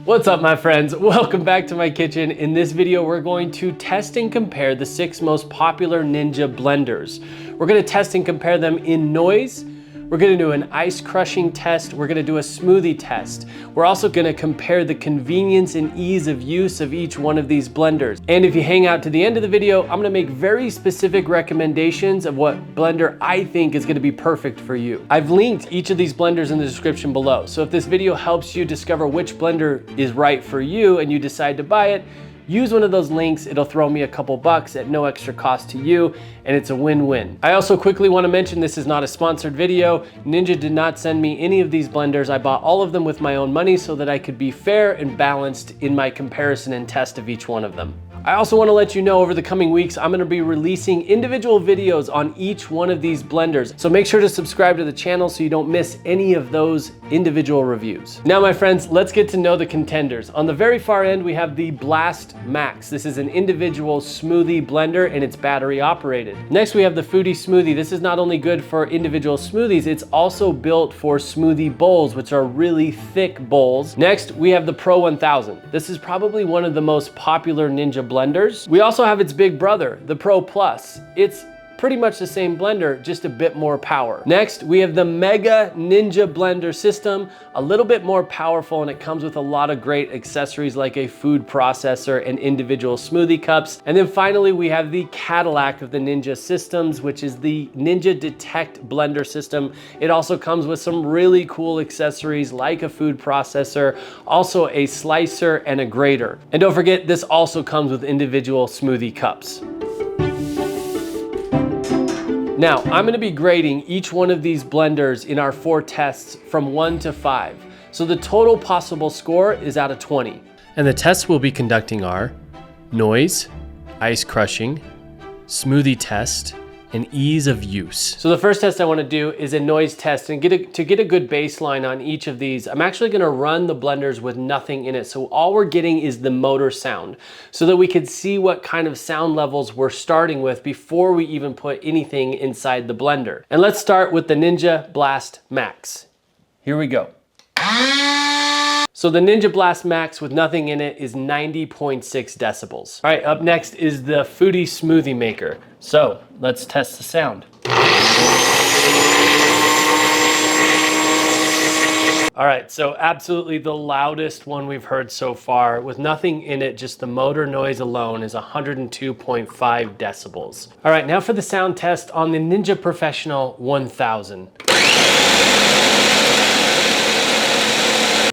What's up, my friends? Welcome back to my kitchen. In this video, we're going to test and compare the 6 most popular Ninja blenders. We're gonna test and compare them in noise. We're gonna do an ice crushing test. We're gonna do a smoothie test. We're also gonna compare the convenience and ease of use of each one of these blenders. And if you hang out to the end of the video, I'm gonna make very specific recommendations of what blender I think is gonna be perfect for you. I've linked each of these blenders in the description below. So if this video helps you discover which blender is right for you and you decide to buy it, use one of those links. It'll throw me a couple bucks at no extra cost to you, and it's a win-win. I also quickly want to mention this is not a sponsored video. Ninja did not send me any of these blenders. I bought all of them with my own money so that I could be fair and balanced in my comparison and test of each one of them. I also want to let you know over the coming weeks, I'm going to be releasing individual videos on each one of these blenders. So make sure to subscribe to the channel so you don't miss any of those individual reviews. Now, my friends, let's get to know the contenders. On the very far end, we have the Blast Max. This is an individual smoothie blender and it's battery operated. Next, we have the Foodie Smoothie. This is not only good for individual smoothies, it's also built for smoothie bowls, which are really thick bowls. Next, we have the Pro 1000. This is probably one of the most popular Ninja blenders. We also have its big brother, the Pro Plus. It's pretty much the same blender, just a bit more power. Next, we have the Mega Ninja blender system, a little bit more powerful, and it comes with a lot of great accessories like a food processor and individual smoothie cups. And then finally, we have the Cadillac of the Ninja systems, which is the Ninja Detect blender system. It also comes with some really cool accessories like a food processor, also a slicer and a grater. And don't forget, this also comes with individual smoothie cups. Now, I'm gonna be grading each one of these blenders in our 4 tests from 1 to 5. So the total possible score is out of 20. And the tests we'll be conducting are noise, ice crushing, smoothie test, and ease of use. So the first test I wanna do is a noise test, and to get a good baseline on each of these, I'm actually gonna run the blenders with nothing in it. So all we're getting is the motor sound so that we can see what kind of sound levels we're starting with before we even put anything inside the blender. And let's start with the Ninja Blast Max. Here we go. So the Ninja Blast Max with nothing in it is 90.6 decibels. All right, up next is the Foodie Smoothie Maker. So let's test the sound. All right, so absolutely the loudest one we've heard so far with nothing in it, just the motor noise alone is 102.5 decibels. All right, now for the sound test on the Ninja Professional 1000.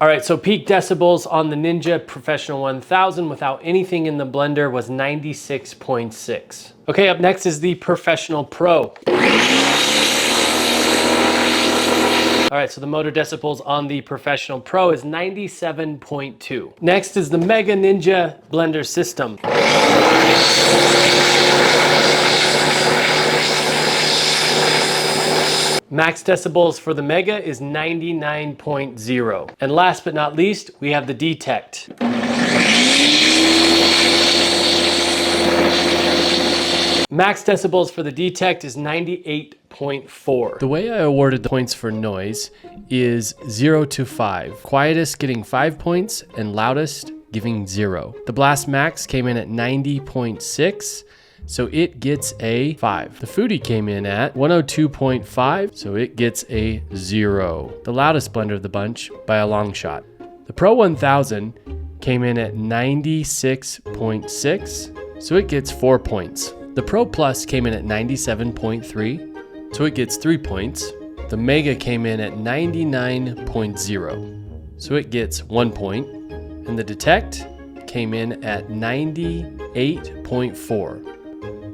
All right, so peak decibels on the Ninja Professional 1000 without anything in the blender was 96.6. Okay, up next is the Professional Pro. All right, so the motor decibels on the Professional Pro is 97.2. Next is the Mega Ninja blender system. Max decibels for the Mega is 99.0. And last but not least, we have the Detect. Max decibels for the Detect is 98.4. The way I awarded the points for noise is 0 to 5. Quietest getting 5 points and loudest giving 0. The Blast Max came in at 90.6. So it gets a 5. The Foodie came in at 102.5, so it gets a 0. The loudest blender of the bunch by a long shot. The Pro 1000 came in at 96.6, so it gets 4 points. The Pro Plus came in at 97.3, so it gets 3 points. The Mega came in at 99.0, so it gets 1 point. And the Detect came in at 98.4.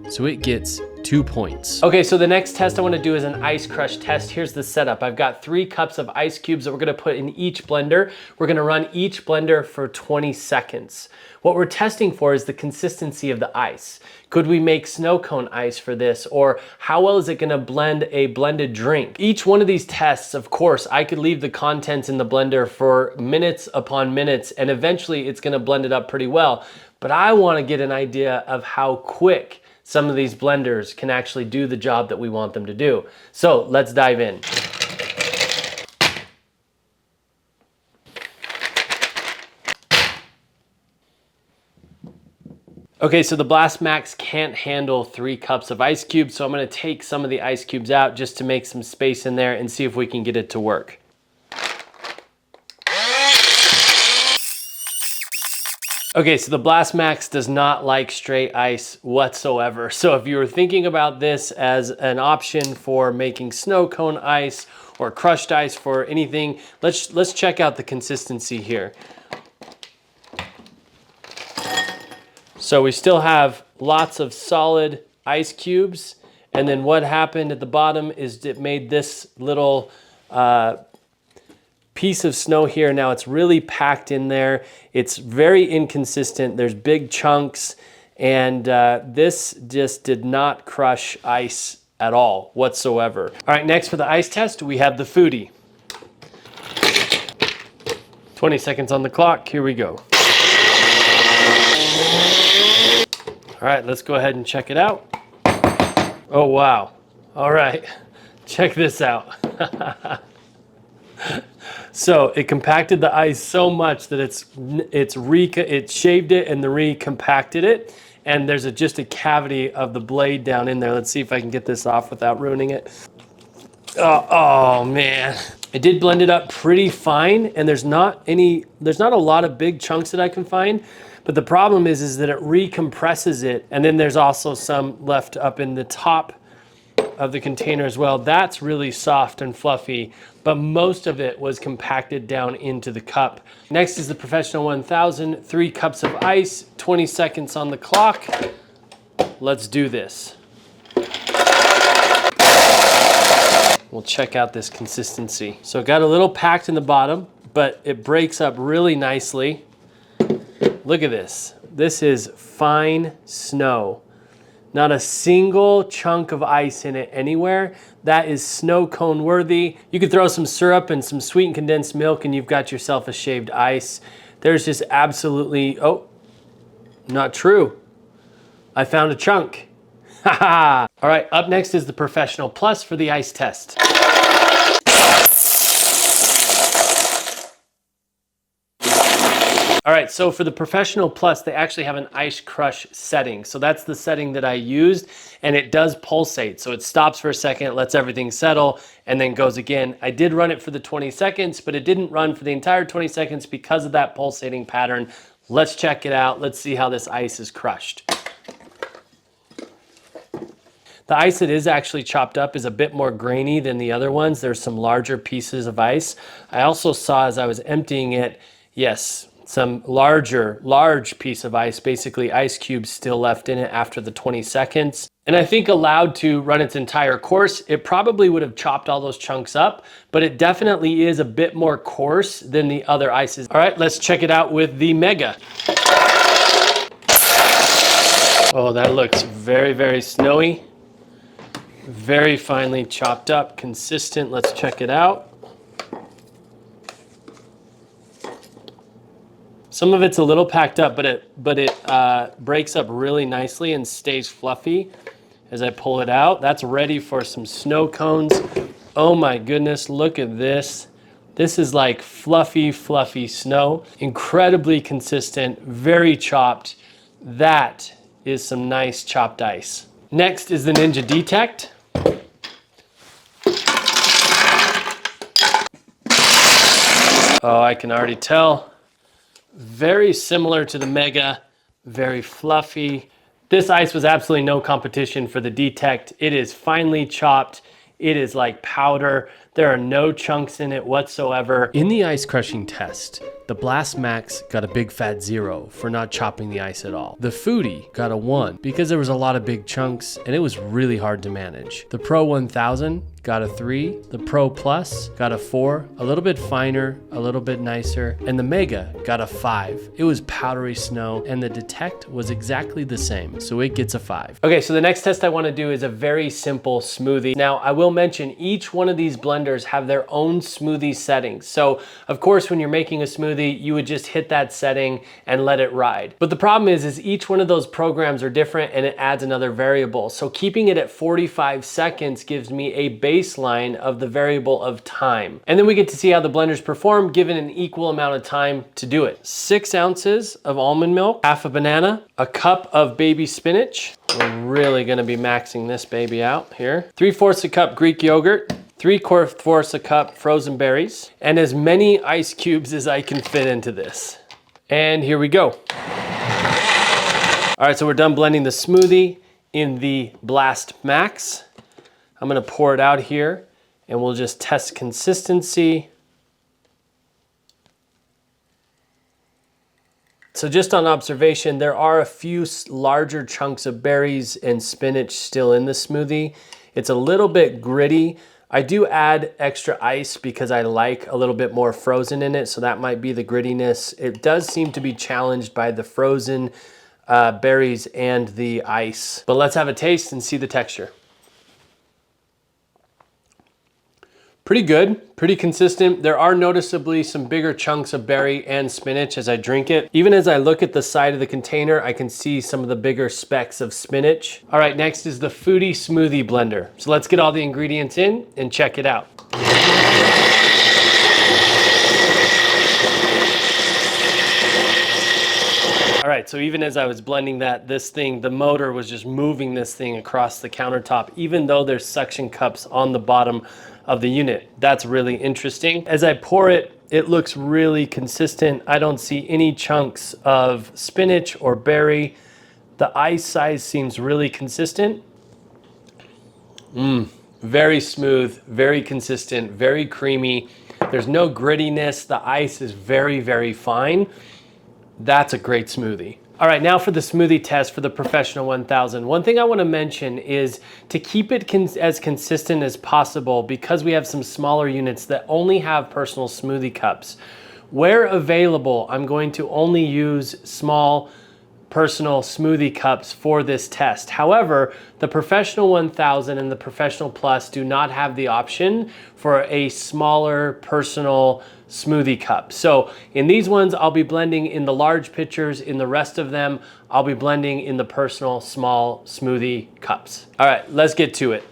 So it gets 2 points. Okay, so the next test I wanna do is an ice crush test. Here's the setup. I've got 3 cups of ice cubes that we're gonna put in each blender. We're gonna run each blender for 20 seconds. What we're testing for is the consistency of the ice. Could we make snow cone ice for this? Or how well is it gonna blend a blended drink? Each one of these tests, of course, I could leave the contents in the blender for minutes upon minutes, and eventually it's gonna blend it up pretty well. But I wanna get an idea of how quick some of these blenders can actually do the job that we want them to do. So let's dive in. Okay, so the Blast Max can't handle 3 cups of ice cubes, so I'm gonna take some of the ice cubes out just to make some space in there and see if we can get it to work. Okay, so the Blast Max does not like straight ice whatsoever. So if you were thinking about this as an option for making snow cone ice or crushed ice for anything, let's check out the consistency here. So we still have lots of solid ice cubes, and then what happened at the bottom is it made this little piece of snow here. Now it's really packed in there. It's very inconsistent. There's big chunks, and this just did not crush ice at all whatsoever. All right, next for the ice test, we have the Foodie. 20 seconds on the clock, here we go. All right, let's go ahead and check it out. Oh, wow. All right, check this out. So it compacted the ice so much that it shaved it and recompacted it. And there's just a cavity of the blade down in there. Let's see if I can get this off without ruining it. Oh man. I did blend it up pretty fine, and there's not a lot of big chunks that I can find. But the problem is that it recompresses it, and then there's also some left up in the top of the container as well. That's really soft and fluffy, but most of it was compacted down into the cup. Next is the Professional 1000, 3 cups of ice, 20 seconds on the clock. Let's do this. We'll check out this consistency. So it got a little packed in the bottom, but it breaks up really nicely. Look at this. This is fine snow. Not a single chunk of ice in it anywhere. That is snow cone worthy. You could throw some syrup and some sweetened condensed milk and you've got yourself a shaved ice. There's just absolutely, oh, not true. I found a chunk. Haha. All right, up next is the Professional Plus for the ice test. All right, so for the Professional Plus, they actually have an ice crush setting. So that's the setting that I used, and it does pulsate. So it stops for a second, lets everything settle, and then goes again. I did run it for the 20 seconds, but it didn't run for the entire 20 seconds because of that pulsating pattern. Let's check it out. Let's see how this ice is crushed. The ice that is actually chopped up is a bit more grainy than the other ones. There's some larger pieces of ice. I also saw as I was emptying it, yes, some large piece of ice, basically ice cubes still left in it after the 20 seconds. And I think allowed to run its entire course, it probably would have chopped all those chunks up, but it definitely is a bit more coarse than the other ices. All right, let's check it out with the Mega. Oh, that looks very, very snowy. Very finely chopped up, consistent. Let's check it out. Some of it's a little packed up, but it breaks up really nicely and stays fluffy as I pull it out. That's ready for some snow cones. Oh my goodness, look at this. This is like fluffy, fluffy snow. Incredibly consistent, very chopped. That is some nice chopped ice. Next is the Ninja Detect. Oh, I can already tell. Very similar to the Mega, very fluffy. This ice was absolutely no competition for the Detect. It is finely chopped. It is like powder. There are no chunks in it whatsoever. In the ice crushing test, the Blast Max got a big fat 0 for not chopping the ice at all. The Foodie got a 1 because there was a lot of big chunks and it was really hard to manage. The Pro 1000 got a 3, the Pro Plus got a 4, a little bit finer, a little bit nicer, and the Mega got a 5. It was powdery snow, and the Detect was exactly the same, so it gets a 5. Okay, so the next test I want to do is a very simple smoothie. Now, I will mention each one of these blenders blenders have their own smoothie settings. So of course, when you're making a smoothie, you would just hit that setting and let it ride. But the problem is each one of those programs are different and it adds another variable. So keeping it at 45 seconds gives me a baseline of the variable of time. And then we get to see how the blenders perform given an equal amount of time to do it. 6 ounces of almond milk, half a banana, a cup of baby spinach. We're really gonna be maxing this baby out here. 3/4 a cup Greek yogurt, 3/4 a cup frozen berries, and as many ice cubes as I can fit into this. And here we go. All right, so we're done blending the smoothie in the Blast Max. I'm gonna pour it out here and we'll just test consistency. So just on observation, there are a few larger chunks of berries and spinach still in the smoothie. It's a little bit gritty. I do add extra ice because I like a little bit more frozen in it, so that might be the grittiness. It does seem to be challenged by the frozen berries and the ice. But let's have a taste and see the texture. Pretty good, pretty consistent. There are noticeably some bigger chunks of berry and spinach as I drink it. Even as I look at the side of the container, I can see some of the bigger specks of spinach. All right, next is the Foodie Smoothie Blender. So let's get all the ingredients in and check it out. All right, so even as I was blending that, the motor was just moving this thing across the countertop, even though there's suction cups on the bottom of the unit. That's really interesting. As I pour it, it looks really consistent. I don't see any chunks of spinach or berry. The ice size seems really consistent. Very smooth, very consistent, very creamy. There's no grittiness. The ice is very, very fine. That's a great smoothie. All right, now for the smoothie test for the Professional 1000. One thing I want to mention is to keep it as consistent as possible, because we have some smaller units that only have personal smoothie cups. Where available, I'm going to only use small personal smoothie cups for this test. However, the Professional 1000 and the Professional Plus do not have the option for a smaller personal smoothie cup. So in these ones, I'll be blending in the large pitchers. In the rest of them, I'll be blending in the personal small smoothie cups. All right, let's get to it.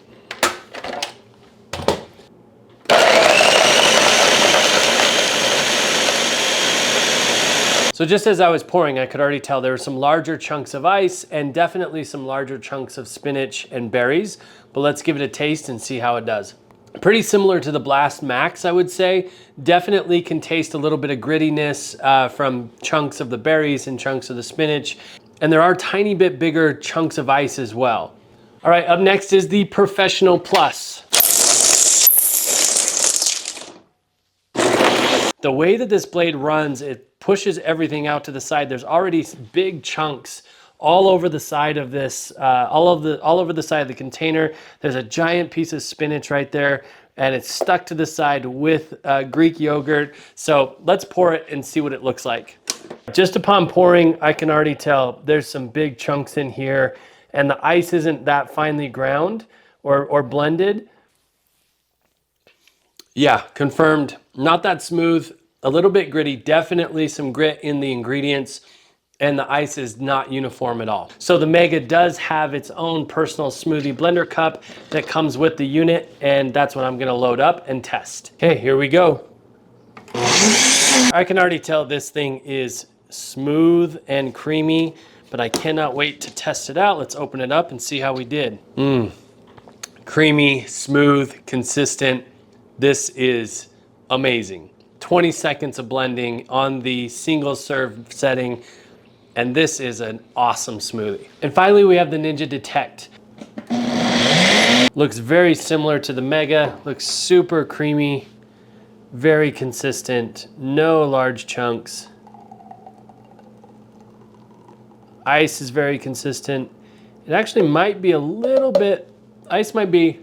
So just as I was pouring, I could already tell there were some larger chunks of ice and definitely some larger chunks of spinach and berries, but let's give it a taste and see how it does. Pretty similar to the Blast Max, I would say. Definitely can taste a little bit of grittiness from chunks of the berries and chunks of the spinach. And there are tiny bit bigger chunks of ice as well. All right, up next is the Professional Plus. The way that this blade runs, it pushes everything out to the side. There's already big chunks all over the side of this, all over the side of the container. There's a giant piece of spinach right there, and it's stuck to the side with Greek yogurt. So let's pour it and see what it looks like. Just upon pouring, I can already tell there's some big chunks in here, and the ice isn't that finely ground or blended. Yeah, confirmed. Not that smooth, a little bit gritty, definitely some grit in the ingredients, and the ice is not uniform at all. So the Mega does have its own personal smoothie blender cup that comes with the unit, and that's what I'm gonna load up and test. Okay, here we go. I can already tell this thing is smooth and creamy, but I cannot wait to test it out. Let's open it up and see how we did. Creamy, smooth, consistent. This is amazing. 20 seconds of blending on the single serve setting, and this is an awesome smoothie. And finally, we have the Ninja Detect. Looks very similar to the Mega, looks super creamy, very consistent, no large chunks. Ice is very consistent. It actually might be a little bit, ice might be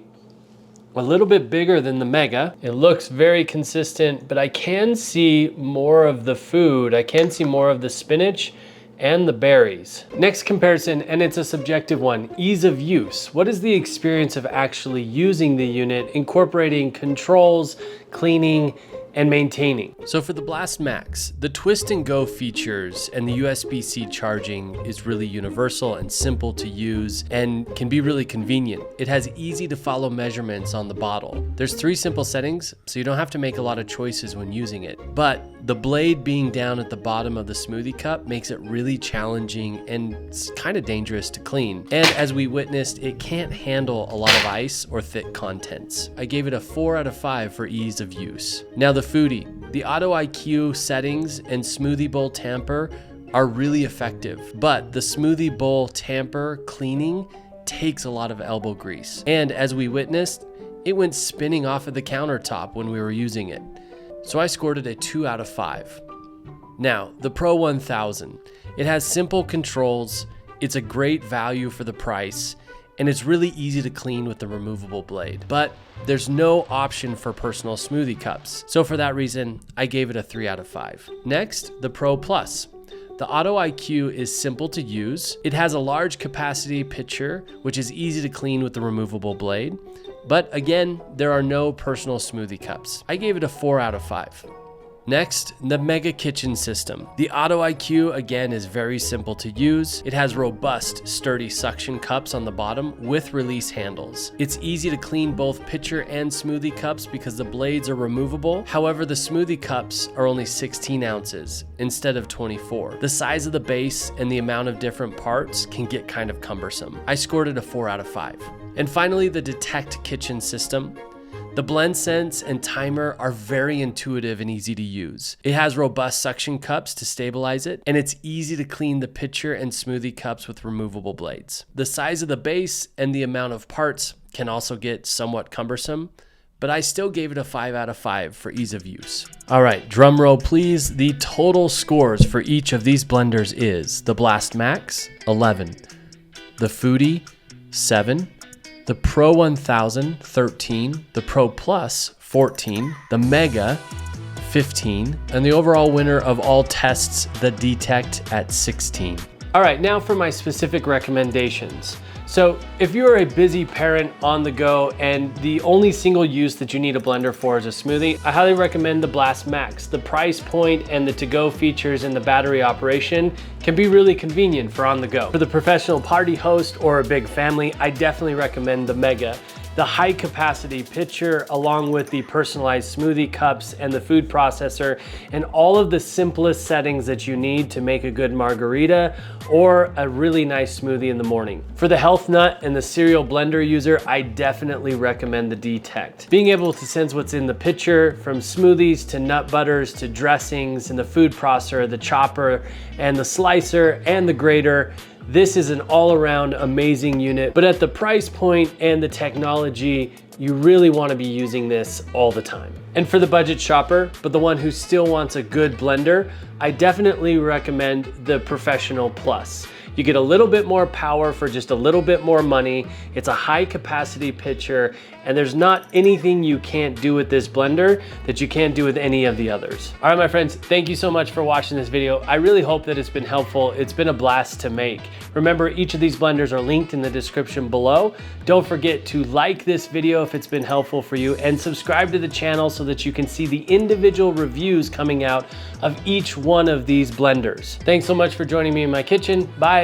a little bit bigger than the Mega. It looks very consistent, but I can see more of the food. I can see more of the spinach and the berries. Next comparison, and it's a subjective one, ease of use. What is the experience of actually using the unit, incorporating controls, cleaning, and maintaining? So for the Blast Max, the twist and go features and the USB-C charging is really universal and simple to use and can be really convenient. It has easy to follow measurements on the bottle. There's 3 simple settings, so you don't have to make a lot of choices when using it. But the blade being down at the bottom of the smoothie cup makes it really challenging and it's kind of dangerous to clean. And as we witnessed, it can't handle a lot of ice or thick contents. I gave it a 4 out of 5 for ease of use. Now the foodie, the Auto IQ settings and smoothie bowl tamper are really effective, but the smoothie bowl tamper cleaning takes a lot of elbow grease. And as we witnessed, it went spinning off of the countertop when we were using it. So I scored it a 2 out of 5. Now, the Pro 1000. It has simple controls, it's a great value for the price, and it's really easy to clean with the removable blade. But there's no option for personal smoothie cups. So for that reason, I gave it a 3 out of 5. Next, the Pro Plus. The Auto IQ is simple to use. It has a large capacity pitcher, which is easy to clean with the removable blade. But again, there are no personal smoothie cups. I gave it a 4 out of 5. Next, the Mega Kitchen System. The Auto IQ, again, is very simple to use. It has robust, sturdy suction cups on the bottom with release handles. It's easy to clean both pitcher and smoothie cups because the blades are removable. However, the smoothie cups are only 16 ounces instead of 24. The size of the base and the amount of different parts can get kind of cumbersome. I scored it a 4 out of 5. And finally, the Detect Kitchen System. The BlendSense and timer are very intuitive and easy to use. It has robust suction cups to stabilize it, and it's easy to clean the pitcher and smoothie cups with removable blades. The size of the base and the amount of parts can also get somewhat cumbersome, but I still gave it a 5 out of 5 for ease of use. All right, drum roll please. The total scores for each of these blenders is the Blast Max, 11, the Foodie, 7, the Pro 1000, 13, the Pro Plus, 14, the Mega, 15, and the overall winner of all tests, the Detect, at 16. All right, now for my specific recommendations. So if you are a busy parent on the go and the only single use that you need a blender for is a smoothie, I highly recommend the Blast Max. The price point and the to-go features and the battery operation can be really convenient for on the go. For the professional party host or a big family, I definitely recommend the Mega. The high capacity pitcher along with the personalized smoothie cups and the food processor and all of the simplest settings that you need to make a good margarita or a really nice smoothie in the morning. For the health nut and the cereal blender user, I definitely recommend the Detect. Being able to sense what's in the pitcher, from smoothies to nut butters to dressings, and the food processor, the chopper and the slicer and the grater, this is an all-around amazing unit, but at the price point and the technology, you really want to be using this all the time. And for the budget shopper, but the one who still wants a good blender, I definitely recommend the Professional Plus. You get a little bit more power for just a little bit more money. It's a high capacity pitcher, and there's not anything you can't do with this blender that you can't do with any of the others. All right, my friends, thank you so much for watching this video. I really hope that it's been helpful. It's been a blast to make. Remember, each of these blenders are linked in the description below. Don't forget to like this video if it's been helpful for you, and subscribe to the channel so that you can see the individual reviews coming out of each one of these blenders. Thanks so much for joining me in my kitchen. Bye.